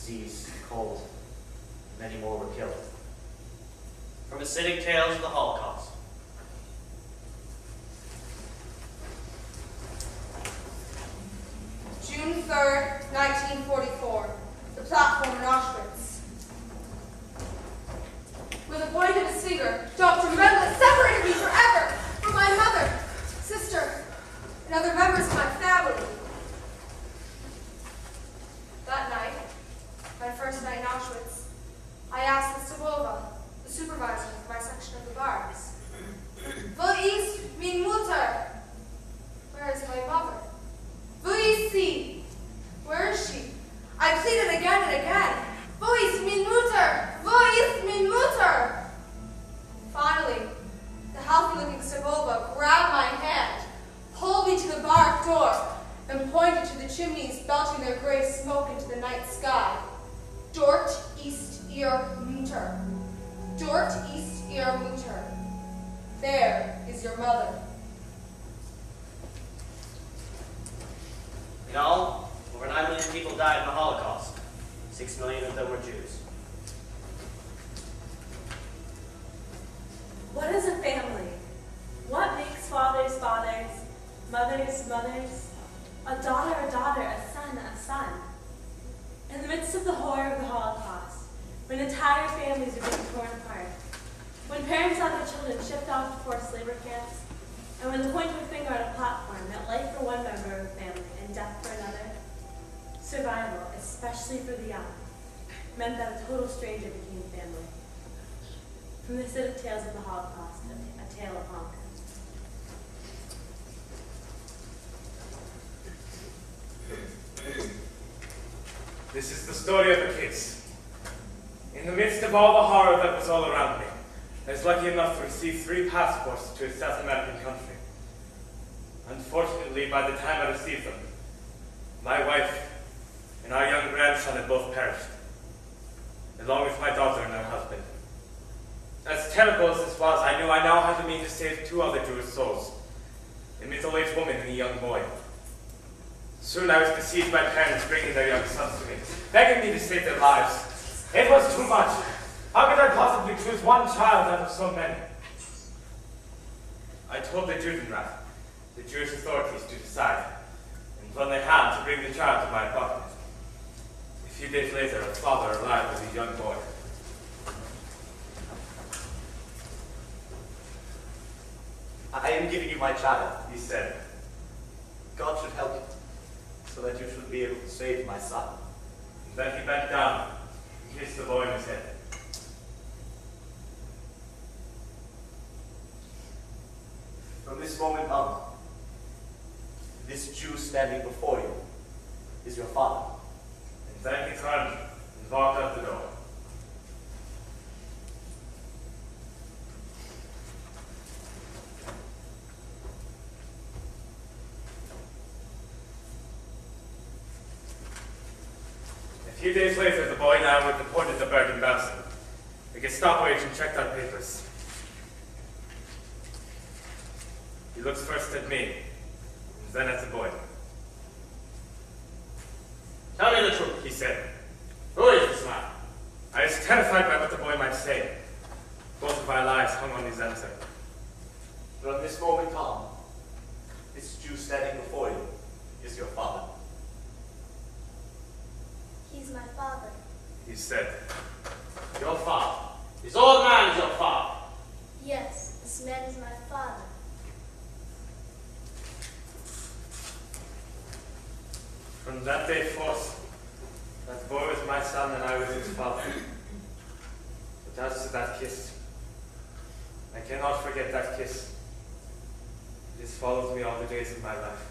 disease, cold. Many more were killed. From acidic tales of the Holocaust. June 3rd, 1944. The platform in Auschwitz. With a point of his finger, Dr. Mengele separated me forever from my mother, sister, and other members of my family. That night, my first night in Auschwitz, I asked the Stabova, the supervisor of my section of the barracks, "Wo ist meine Mutter?" Where is my mother? "Wo ist sie?" Where is she? I pleaded again and again. "Wo ist meine Mutter? Wo ist meine Mutter?" Finally, the healthy-looking Stabova grabbed my hand, pulled me to the barrack door, and pointed to the chimneys belching their gray smoke into the night sky. "Dort ist ihr Mutter. Dort ist ihr Mutter. There is your mother." In all, over 9 million people died in the Holocaust. 6 million of them were Jews. What is a family? What makes fathers fathers, mothers mothers, a daughter, a son? In the midst of the horror of the Holocaust, when entire families are being torn apart, when parents saw their children shipped off to forced labor camps, and when the point of a finger on a platform meant life for one member of a family and death for another, survival, especially for the young, meant that a total stranger became family. From the acidic tales of the Holocaust, a tale of hunger. This is the story of the kids. In the midst of all the horror that was all around me, I was lucky enough to receive 3 passports to a South American country. Unfortunately, by the time I received them, my wife and our young grandson had both perished, along with my daughter and her husband. As terrible as this was, I knew I now had the means to save 2 other Jewish souls, a middle-aged woman and a young boy. Soon I was besieged by parents bringing their young sons to me, begging me to save their lives. It was too much. How could I possibly choose one child out of so many? I told the Judenrat, the Jewish authorities, to decide, and when they had, to bring the child to my apartment. A few days later, a father arrived with a young boy. "I am giving you my child," He said. "God should help you, so that you should be able to save my son." And then he bent down and kissed the boy on his head. From this moment on, this Jew standing before you is your father. And then he turned and walked out the door. A few days later, the boy and I were deported to Bergen-Belsen. The Gestapo agent checked our papers. He looked first at me, and then at the boy. Tell me the truth, He said. Who is this man? I was terrified by what the boy might say. Both of our lives hung on his answer. From this moment on, this Jew standing before you is your father. He's my father. He said. Your father. This old man is your father. Yes, this man is my father. From that day forth, that boy was my son and I was his father. But as to that kiss, I cannot forget that kiss. It has followed me all the days of my life.